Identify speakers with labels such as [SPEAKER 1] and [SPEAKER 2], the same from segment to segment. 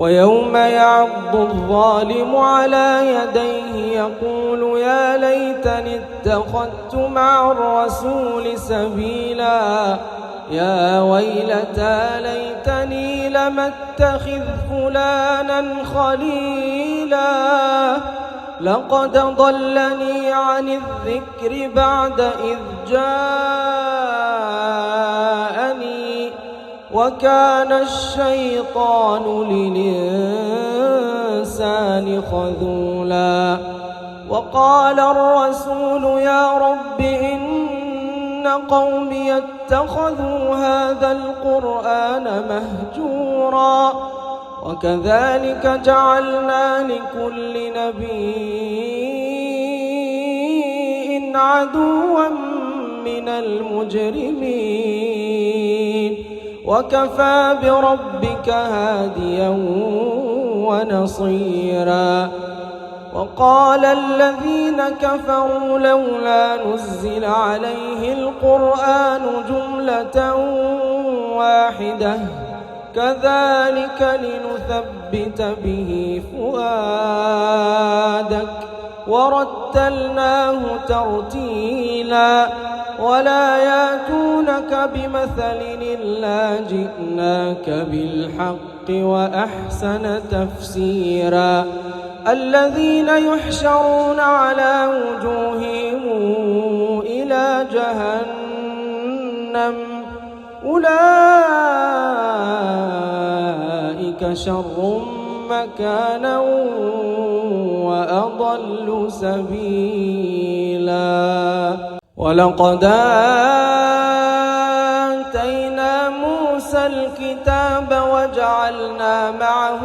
[SPEAKER 1] ويوم يعض الظالم على يديه يقول يا ليتني اتخذت مع الرسول سبيلا يا ويلتى ليتني لم اتخذ فلانا خليلا لقد ضلني عن الذكر بعد إذ جاءني وكان الشيطان للإنسان خذولا وقال الرسول يا رب إن قومي اتخذوا هذا القرآن مهجورا وكذلك جعلنا لكل نبي عدوا من المجرمين وكفى بربك هاديا ونصيرا وقال الذين كفروا لولا نزل عليه القرآن جملة واحدة كذلك لنثبت به فؤادك ورتلناه ترتيلا ولا ياتونك بمثل إلا جئناك بالحق وأحسن تفسيرا الذين يحشرون على وجوههم إلى جهنم أولئك شر مكانا وأضل سبيلا ولقد آتينا موسى الكتاب وجعلنا معه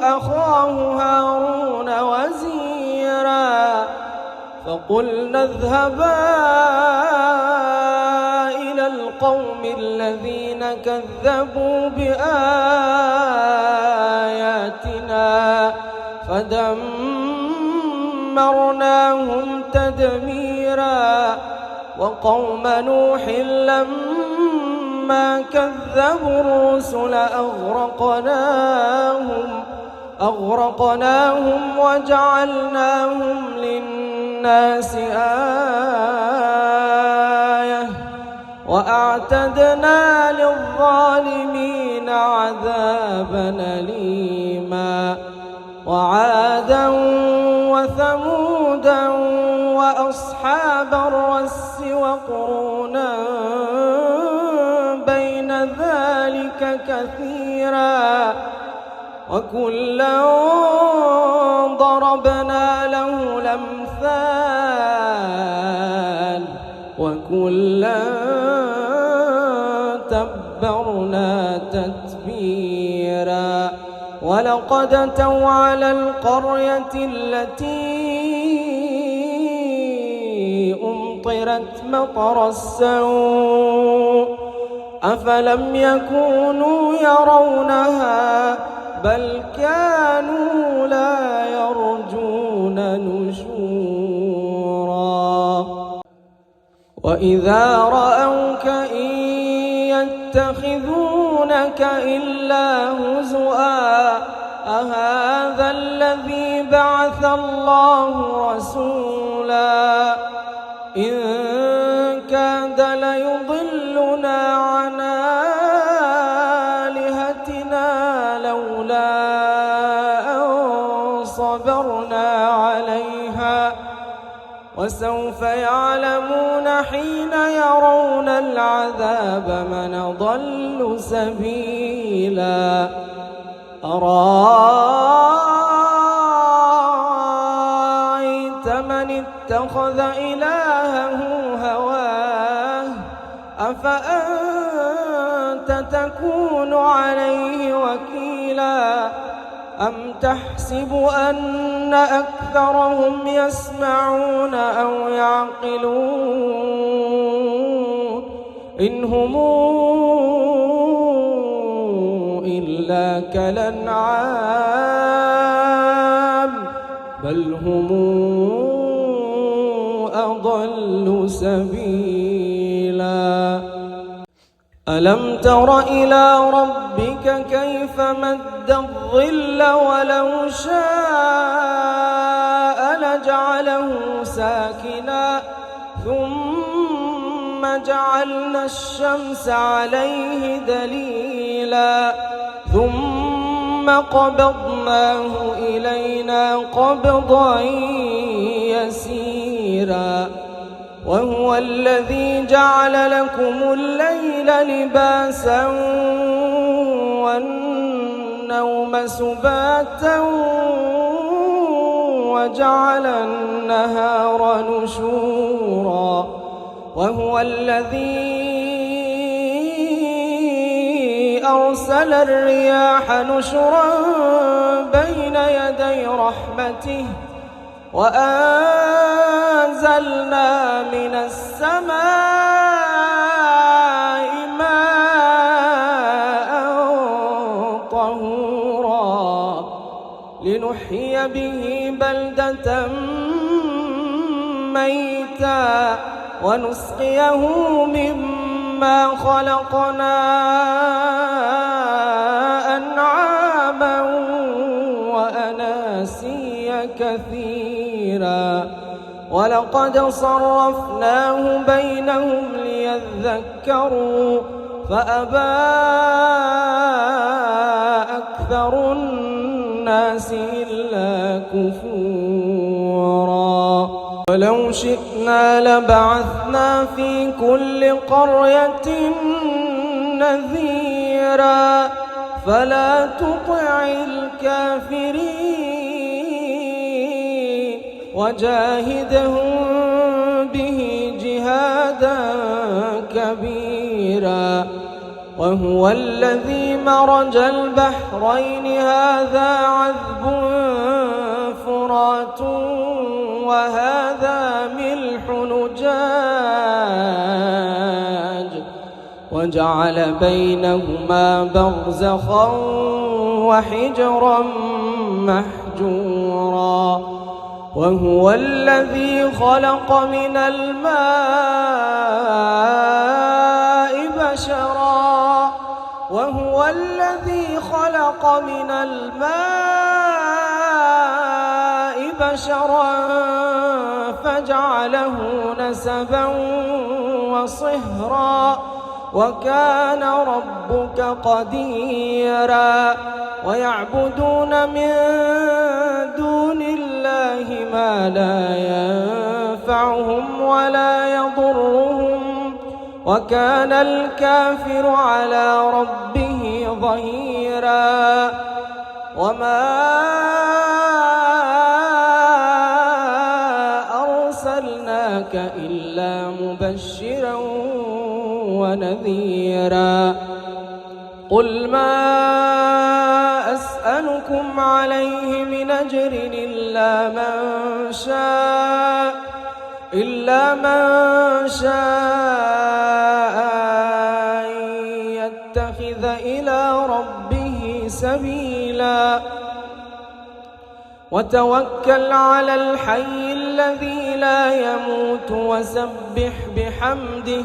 [SPEAKER 1] أخاه هارون وزيرا فقلنا اذهبا إلى القوم الذين كذبوا بآياتنا فدمرناهم تدميرا وقوم نوح لما كذبوا الرسل أغرقناهم وجعلناهم للناس آية وأعتدنا للظالمين عذابا أليما وعادا وثمودا وأصحاب الرس وقرونا بين ذلك كثيرا وكلا ضربنا له الأمثال وكلا تبرنا تتبيرا ولقد أتوا على القرية التي أمطرت مطر السوء أفلم يكونوا يرونها بل كانوا لا يرجون نشورا وإذا رأوك إن يتخذونك إلا هزؤا أهذا الذي بعث الله رسولا إن كاد ليضلنا عن آلهتنا لولا أن صبرنا عليها وسوف يعلمون حين يرون العذاب من أضل سبيلا أرأيت من اتخذ إلهه هواه أفأنت تكون عليه وكيلا أم تحسب أن أكثرهم يسمعون أو يعقلون إن هم إلا كالأنعام بل هم أضل سبيلا ألم تر إلى ربك كيف مد الظل ولو شاء لجعله ساكنا ثم جعلنا الشمس عليه دليلا ثم قبضناه إلينا قبضا يسيرا وهو الذي جعل لكم الليل لباسا والنوم سباتا وجعل النهار نشورا وهو الذي أرسل الرياح نشرا بين يدي رحمته وأنزلنا من السماء ماء طهورا لنحيي به بلدة ميتا ونسقيه مما خلقنا أنعاما وأناسيا كثيرا ولقد صرفناه بينهم ليذكروا فأبى أكثر الناس إلا كفورا ولو شئنا لبعثنا في كل قرية نذيرا فلا تطع الكافرين وجاهدهم به جهادا كبيرا وهو الذي مرج البحرين هذا عذب فرات وهذا ملح نجاج وجعل بينهما برزخا وحجرا محجورا وهو الذي خلق من الماء بشرا وهو الذي خلق من الماء بشرا فجعله نسبا وصهرا وكان ربك قديرا ويعبدون من دون الله ما لا ينفعهم ولا يضرهم وكان الكافر على ربه ظهيرا وما أرسلناك إلا مبشرا ونذيرا قل ما أسألكم عليه من أجر إلا من شاء أن يتخذ إلى ربه سبيلا وتوكل على الحي الذي لا يموت وسبح بحمده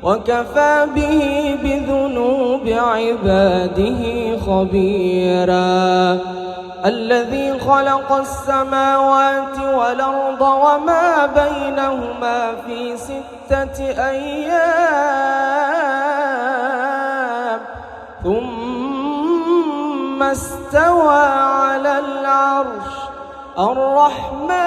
[SPEAKER 1] وكفى به بذنوب عباده خبيرا الذي خلق السماوات والأرض وما بينهما في 6 أيام ثم استوى على العرش الرحمن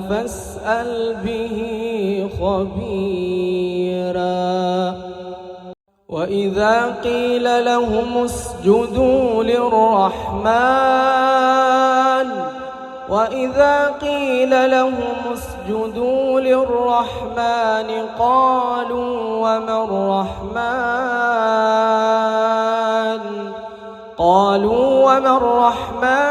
[SPEAKER 1] فاسأل به خبيرا وإذا قيل لهم اسجدوا للرحمن قالوا وما الرحمن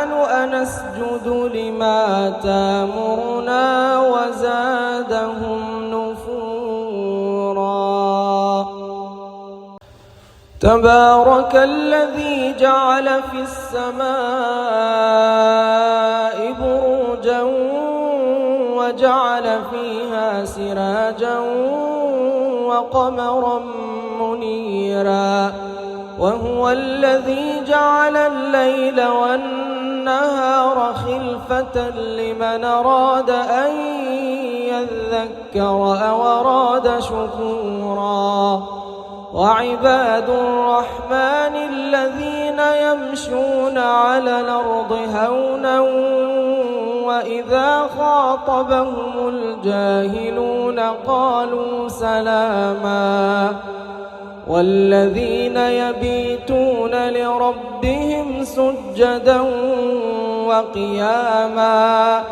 [SPEAKER 1] أنسجد لما تأمرنا وزادهم نفورا تبارك الذي جعل في السماء بروجا وجعل فيها سراجا وقمرا منيرا وهو الذي جعل الليل والنهار خلفة لمن أراد أن يذكر أو أراد شكورا وعباد الرحمن الذين يمشون على الأرض هونا وإذا خاطبهم الجاهلون قالوا سلاما والذين يبيتون لربهم سجدا وقياما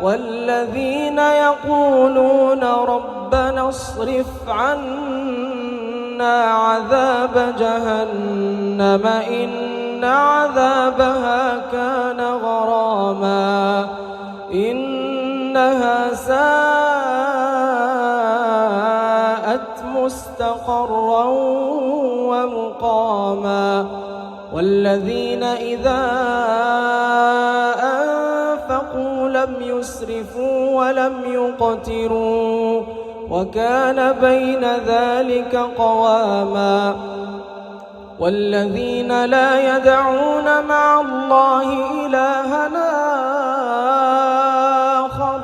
[SPEAKER 1] والذين يقولون ربنا اصرف عنا عذاب جهنم إن عذابها كان غراما إنها ساءت مستقرا ومقاما والذين إذا أنفقوا لم يسرفوا ولم يقتروا وكان بين ذلك قواما والذين لا يدعون مع الله إلها آخر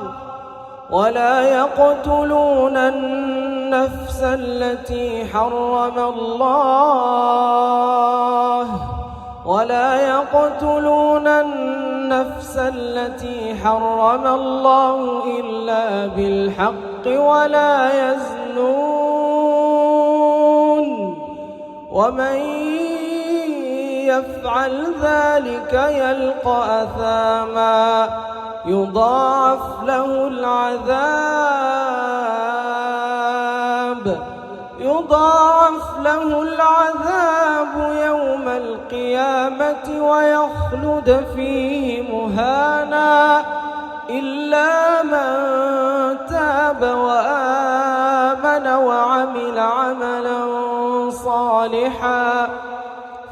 [SPEAKER 1] ولا يقتلون النفس التي حرم الله إلا بالحق ولا يزنون ومن يفعل ذلك يلقى أثاما يضاعف له العذاب يوم القيامة ويخلد فيه مهانا إلا من تاب وآمن وعمل عملا صالحا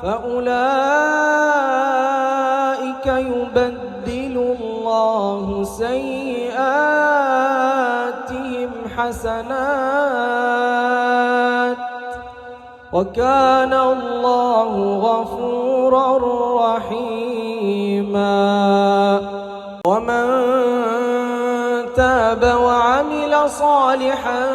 [SPEAKER 1] فأولئك يبدل الله سيئاتهم حسنات وكان الله غفورا رحيما ومن تاب وعمل صالحا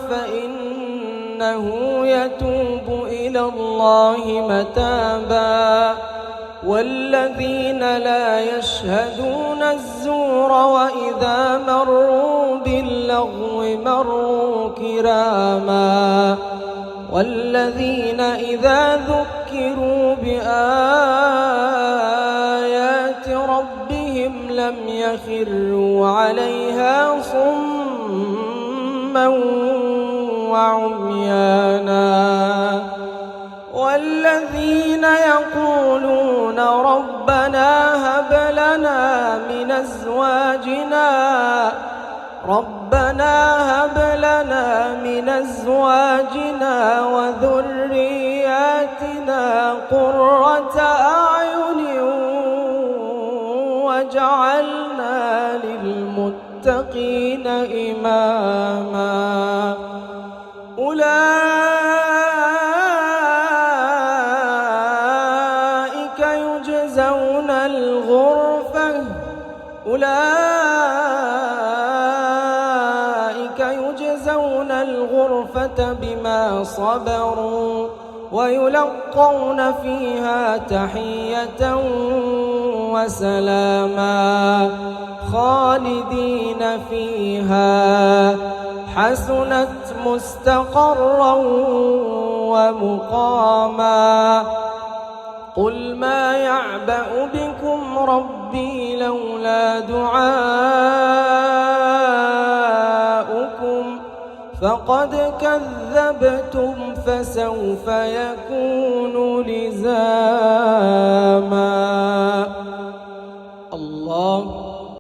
[SPEAKER 1] فإنه يتوب إلى الله متابا والذين لا يشهدون الزور وإذا مروا باللغو مروا كراما والذين إذا ذكروا بآيات ربهم لم يخروا عليها صما وعميانا والذين يقولون ربنا هب لنا من أزواجنا وذرياتنا قرة أعين واجعلنا للمتقين إماما أولئك يجزون الغرفة بما صبروا ويلقون فيها تحية وسلاما خالدين فيها حسنت مستقرا ومقاما قل ما يعبأ بكم ربي لولا دعاؤكم فقد كذبتم فسوف يكون لزاما